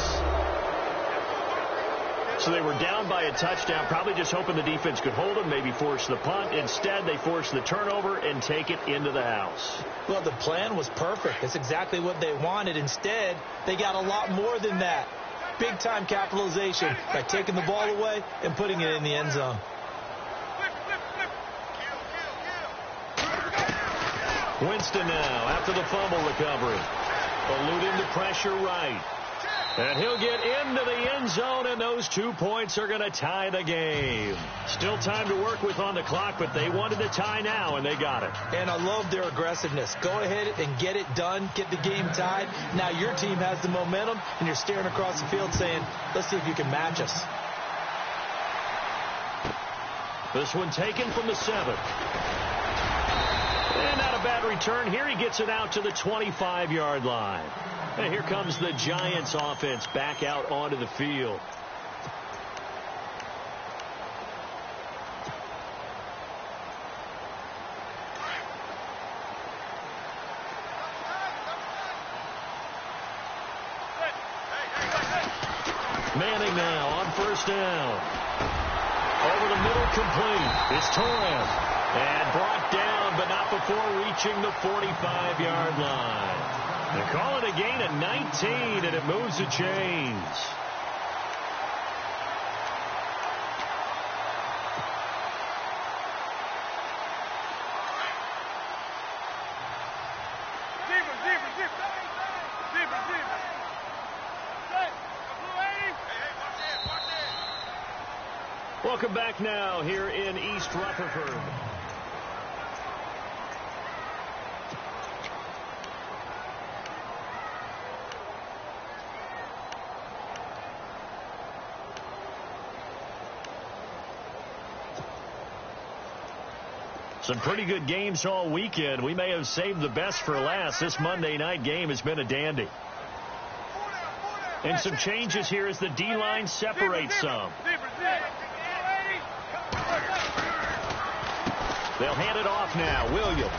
So they were down by a touchdown, probably just hoping the defense could hold them, maybe force the punt. Instead, they force the turnover and take it into the house. Well, the plan was perfect. That's exactly what they wanted. Instead, they got a lot more than that. Big-time capitalization by taking the ball away and putting it in the end zone. Winston now after the fumble recovery. Alluding to pressure right. And he'll get into the end zone, and those 2 points are going to tie the game. Still time to work with on the clock, but they wanted to tie now, and they got it. And I love their aggressiveness. Go ahead and get it done, get the game tied. Now your team has the momentum, and you're staring across the field saying, let's see if you can match us. This one taken from the 7. And not a bad return. Here he gets it out to the 25-yard line. And here comes the Giants offense back out onto the field. Manning now on first down. Over the middle, complete. It's Torres. And brought down, but not before reaching the 45-yard line. They call it a gain of 19, and it moves the chains. Welcome back now here in East Rutherford. Some pretty good games all weekend. We may have saved the best for last. This Monday night game has been a dandy. And some changes here as the D-line separates some. They'll hand it off now. Williams.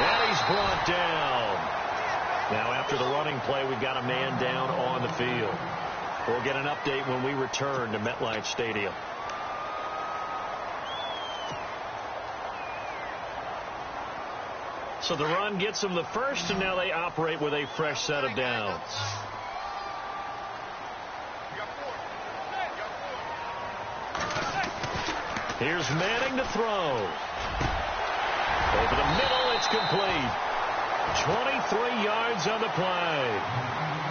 And he's brought down. Now after the running play, we've got a man down on the field. We'll get an update when we return to MetLife Stadium. So the run gets them the first, and now they operate with a fresh set of downs. Here's Manning to throw. Over the middle, it's complete. 23 yards on the play.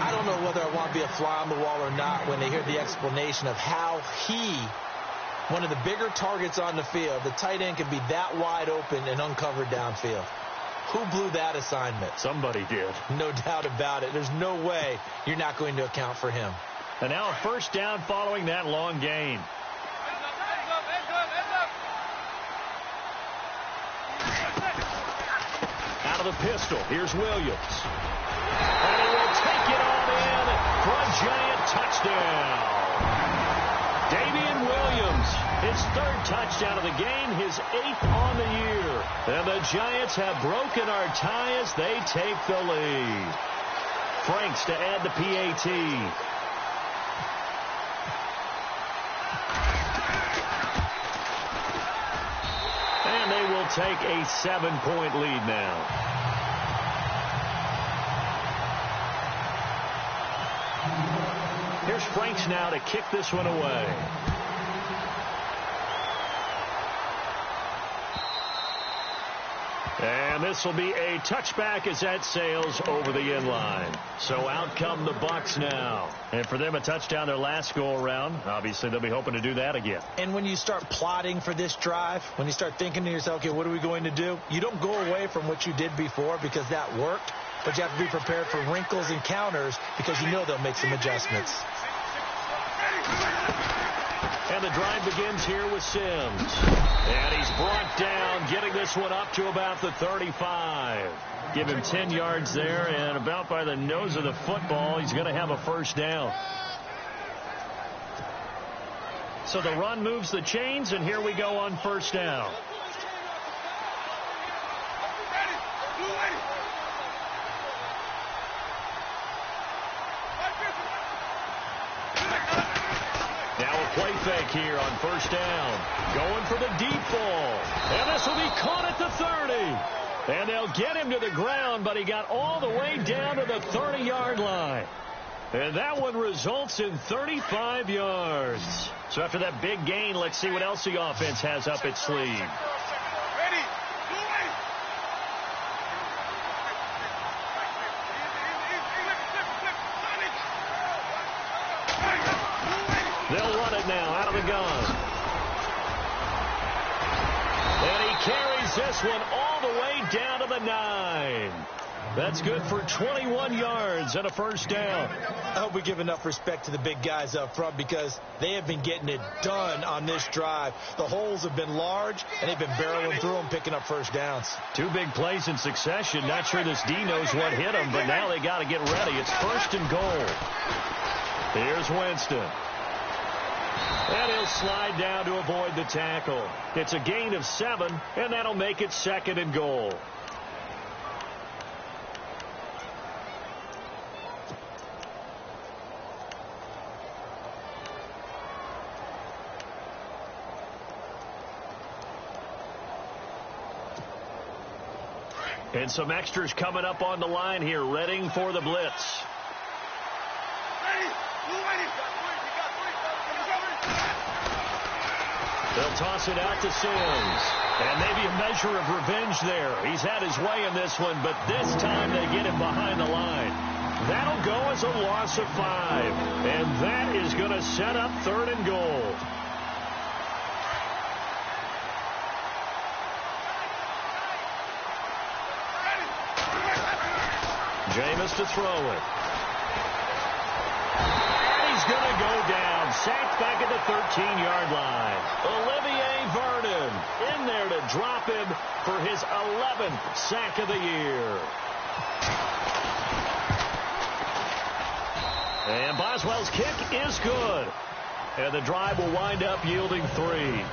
I don't know whether I want to be a fly on the wall or not when they hear the explanation of how one of the bigger targets on the field, the tight end, can be that wide open and uncovered downfield. Who blew that assignment? Somebody did. No doubt about it. There's no way you're not going to account for him. And now a first down following that long gain. Out of the pistol, here's Williams. And he will take it on in for a Giant touchdown. Damian Williams, his third touchdown of the game, his 8th on the year. And the Giants have broken our tie as they take the lead. Franks to add the PAT. And they will take a 7-point lead now. Here's Franks now to kick this one away. And this will be a touchback as that sails over the end line. So out come the Bucs now. And for them, a touchdown their last go-around. Obviously, they'll be hoping to do that again. And when you start plotting for this drive, when you start thinking to yourself, okay, what are we going to do? You don't go away from what you did before because that worked. But you have to be prepared for wrinkles and counters because you know they'll make some adjustments. And the drive begins here with Sims. And he's brought down, getting this one up to about the 35. Give him 10 yards there, and about by the nose of the football, he's going to have a first down. So the run moves the chains, and here we go on first down. Now a play fake here on first down. Going for the deep ball. And this will be caught at the 30. And they'll get him to the ground, but he got all the way down to the 30-yard line. And that one results in 35 yards. So after that big gain, let's see what else the offense has up its sleeve. They'll run it now out of the gun. And he carries this one all the way down to the 9. That's good for 21 yards and a first down. I hope we give enough respect to the big guys up front because they have been getting it done on this drive. The holes have been large, and they've been barreling through them, picking up first downs. Two big plays in succession. Not sure this D knows what hit him, but now they got to get ready. It's first and goal. Here's Winston. And he'll slide down to avoid the tackle. It's a gain of 7, and that'll make it second and goal. And some extras coming up on the line here, readying for the blitz. They'll toss it out to Sims. And maybe a measure of revenge there. He's had his way in this one, but this time they get him behind the line. That'll go as a loss of 5. And that is going to set up third and goal. Jameis to throw it. And he's going to go down. Sacked back at the 13-yard line. Olivier Vernon in there to drop him for his 11th sack of the year. And Boswell's kick is good. And the drive will wind up yielding 3.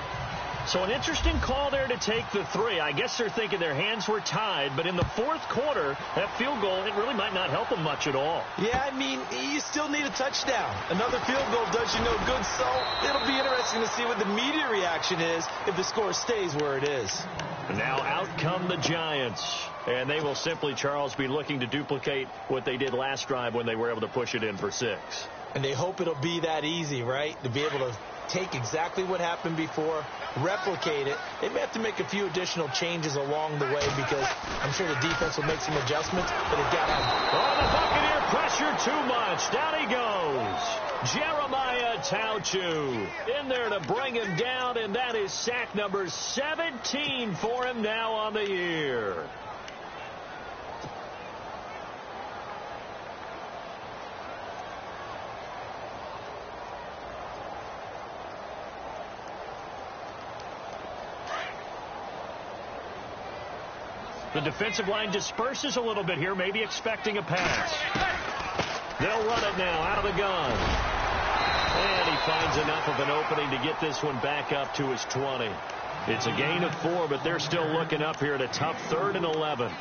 So an interesting call there to take the 3. I guess they're thinking their hands were tied, but in the fourth quarter, that field goal, it really might not help them much at all. Yeah, I mean, you still need a touchdown. Another field goal does you no good, so it'll be interesting to see what the media reaction is if the score stays where it is. Now out come the Giants, and they will simply, Charles, be looking to duplicate what they did last drive when they were able to push it in for 6. And they hope it'll be that easy, right, to be able to take exactly what happened before, replicate it. They may have to make a few additional changes along the way because I'm sure the defense will make some adjustments, but they've got to... Oh, the Buccaneer pressure too much. Down he goes. Jeremiah Tauchu in there to bring him down, and that is sack number 17 for him now on the year. The defensive line disperses a little bit here, maybe expecting a pass. They'll run it now out of the gun. And he finds enough of an opening to get this one back up to his 20. It's a gain of 4, but they're still looking up here at a tough 3rd and 11.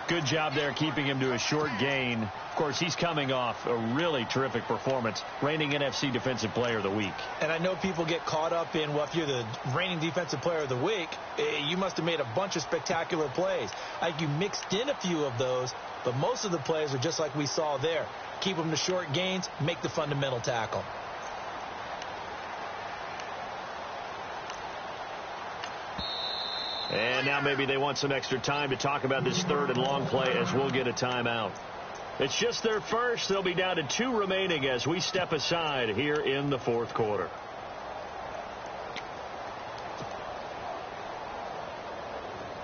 Good job there keeping him to a short gain. Of course, he's coming off a really terrific performance, reigning NFC Defensive Player of the Week. And I know people get caught up in, well, if you're the reigning Defensive Player of the Week, you must have made a bunch of spectacular plays. Like you mixed in a few of those, but most of the plays are just like we saw there. Keep them to short gains, make the fundamental tackle. And now maybe they want some extra time to talk about this third and long play as we'll get a timeout. It's just their first. They'll be down to 2 remaining as we step aside here in the fourth quarter.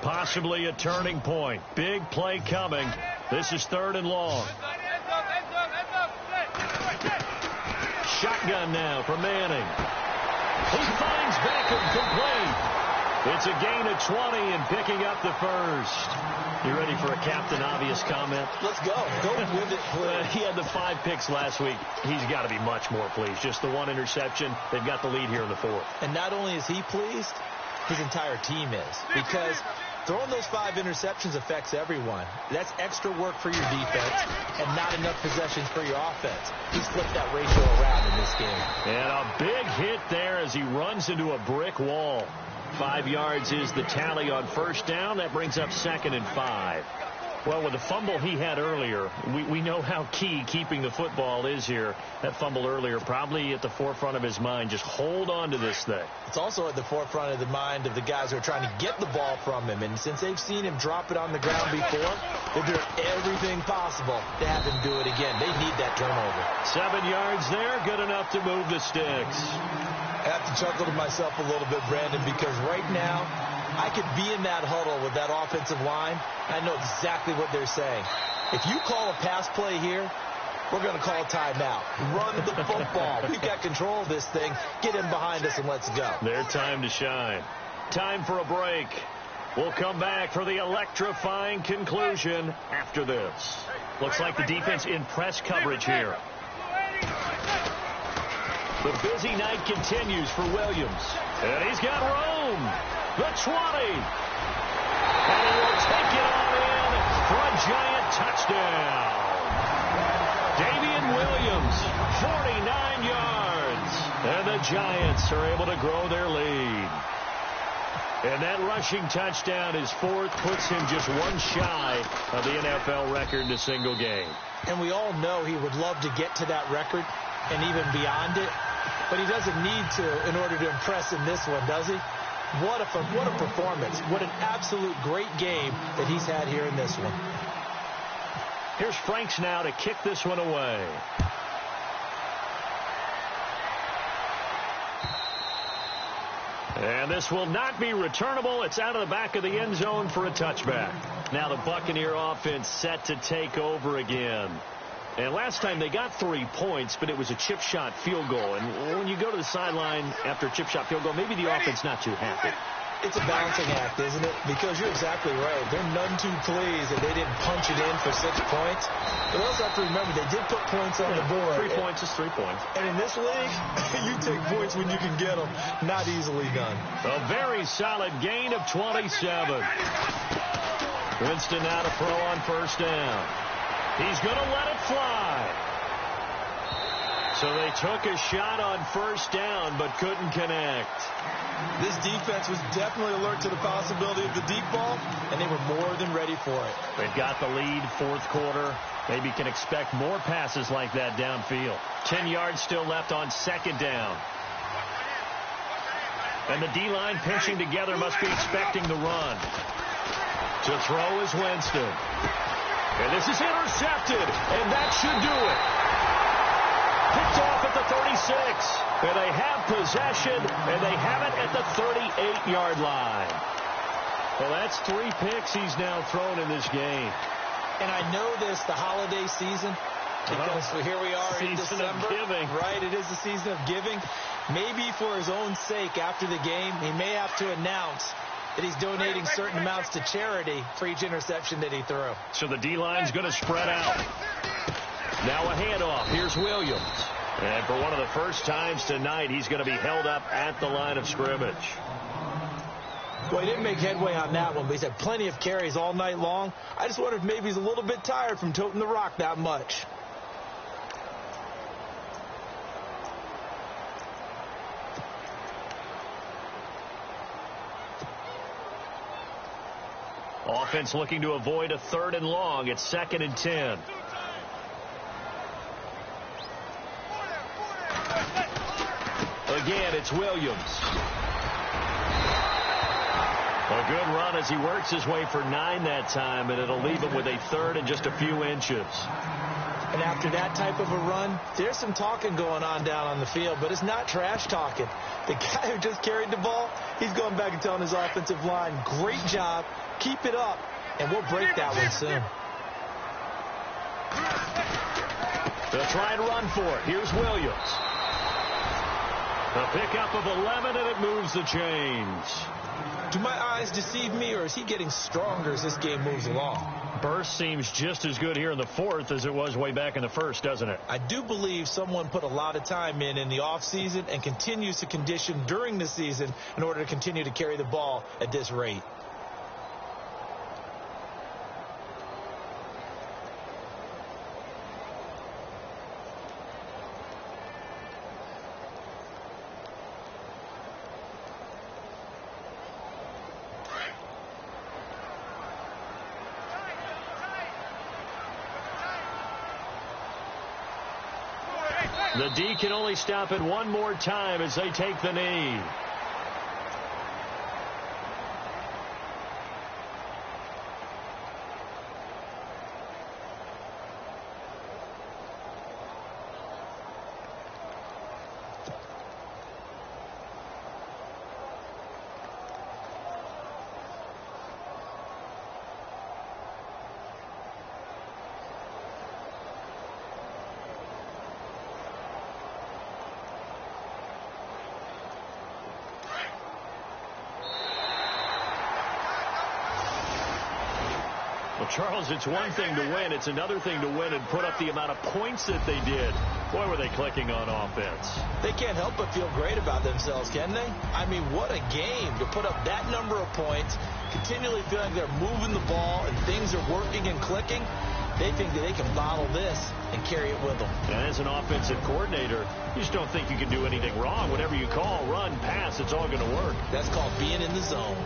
Possibly a turning point. Big play coming. This is third and long. Shotgun now for Manning. He finds Beckham complete. It's a gain of 20 and picking up the first. You ready for a Captain Obvious comment? Let's go. Go with it, please. He had the 5 picks last week. He's got to be much more pleased. Just the 1 interception. They've got the lead here in the fourth. And not only is he pleased, his entire team is. Because throwing those 5 interceptions affects everyone. That's extra work for your defense and not enough possessions for your offense. He's flipped that ratio around in this game. And a big hit there as he runs into a brick wall. 5 yards is the tally on first down. That brings up 2nd and 5. Well, with the fumble he had earlier, we know how key keeping the football is here. That fumble earlier probably at the forefront of his mind. Just hold on to this thing. It's also at the forefront of the mind of the guys who are trying to get the ball from him. And since they've seen him drop it on the ground before, they're doing everything possible to have him do it again. They need that turnover. 7 yards there, good enough to move the sticks. I have to chuckle to myself a little bit, Brandon, because right now I could be in that huddle with that offensive line. I know exactly what they're saying. If you call a pass play here, we're going to call a timeout. Run the football. We've got control of this thing. Get in behind us and let's go. Their time to shine. Time for a break. We'll come back for the electrifying conclusion after this. Looks like the defense in press coverage here. The busy night continues for Williams. And he's got room. The 20. And he will take it on in for a giant touchdown. Damian Williams, 49 yards. And the Giants are able to grow their lead. And that rushing touchdown, his 4th, puts him just 1 shy of the NFL record in a single game. And we all know he would love to get to that record and even beyond it. But he doesn't need to in order to impress in this one, does he? What a performance. What an absolute great game that he's had here in this one. Here's Franks now to kick this one away. And this will not be returnable. It's out of the back of the end zone for a touchback. Now the Buccaneer offense set to take over again. And last time they got 3 points, but it was a chip shot field goal. And when you go to the sideline after a chip shot field goal, maybe the offense not too happy. It's a balancing act, isn't it? Because you're exactly right. They're none too pleased that they didn't punch it in for 6 points. But also have to remember they did put points on the board. 3 points is 3 points. And in this league, you take points when you can get them. Not easily done. A very solid gain of 27. Winston now to throw on first down. He's going to let it fly. So they took a shot on first down but couldn't connect. This defense was definitely alert to the possibility of the deep ball, and they were more than ready for it. They've got the lead, fourth quarter. Maybe can expect more passes like that downfield. 10 yards still left on second down. And the D-line pinching together must be expecting the run. To throw is Winston. And this is intercepted, and that should do it. Picked off at the 36. And they have possession, and they have it at the 38-yard line. Well, that's 3 picks he's now thrown in this game. And I know this, the holiday season, because here we are in December. Season of giving. Right, it is the season of giving. Maybe for his own sake after the game, he may have to announce that he's donating certain amounts to charity for each interception that he threw. So the D-line's going to spread out. Now a handoff. Here's Williams. And for one of the first times tonight, he's going to be held up at the line of scrimmage. Well, he didn't make headway on that one, but he's had plenty of carries all night long. I just wonder if maybe he's a little bit tired from toting the rock that much. Offense looking to avoid a 3rd and long. It's 2nd and 10. Again, it's Williams. A good run as he works his way for 9 that time, and it'll leave him with a third and just a few inches. And after that type of a run, there's some talking going on down on the field, but it's not trash talking. The guy who just carried the ball, he's going back and telling his offensive line, great job, keep it up, and we'll break that one soon. They'll try and run for it. Here's Williams. A pickup of 11, and it moves the chains. Do my eyes deceive me, or is he getting stronger as this game moves along? Burst seems just as good here in the fourth as it was way back in the first, doesn't it? I do believe someone put a lot of time in the offseason and continues to condition during the season in order to continue to carry the ball at this rate. The D can only stop it one more time as they take the knee. Well, Charles, it's one thing to win. It's another thing to win and put up the amount of points that they did. Boy, were they clicking on offense. They can't help but feel great about themselves, can they? I mean, what a game to put up that number of points, continually feeling like they're moving the ball and things are working and clicking. They think that they can bottle this and carry it with them. And as an offensive coordinator, you just don't think you can do anything wrong. Whatever you call, run, pass, it's all going to work. That's called being in the zone.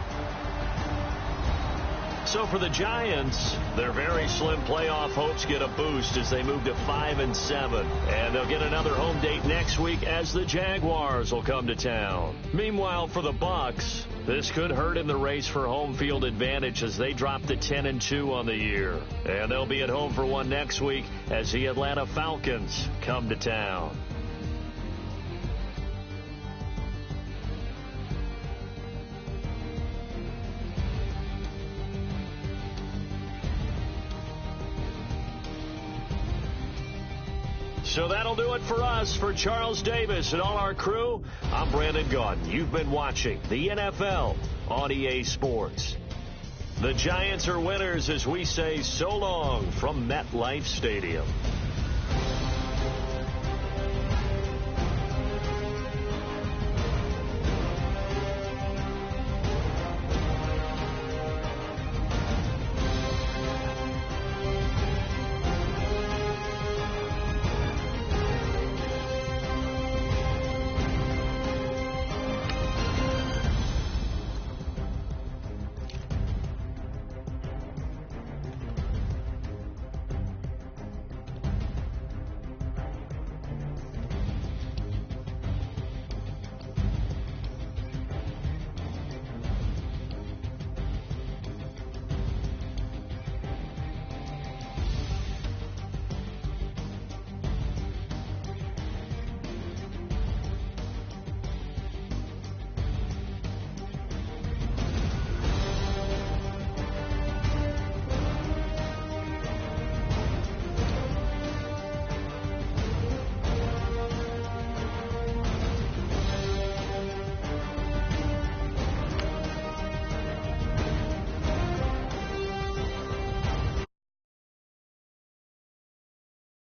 So for the Giants, their very slim playoff hopes get a boost as they move to 5-7. And they'll get another home date next week as the Jaguars will come to town. Meanwhile, for the Bucs, this could hurt in the race for home field advantage as they drop to 10-2 on the year. And they'll be at home for one next week as the Atlanta Falcons come to town. So that'll do it for us. For Charles Davis and all our crew, I'm Brandon Gaudin. You've been watching the NFL on EA Sports. The Giants are winners as we say so long from MetLife Stadium.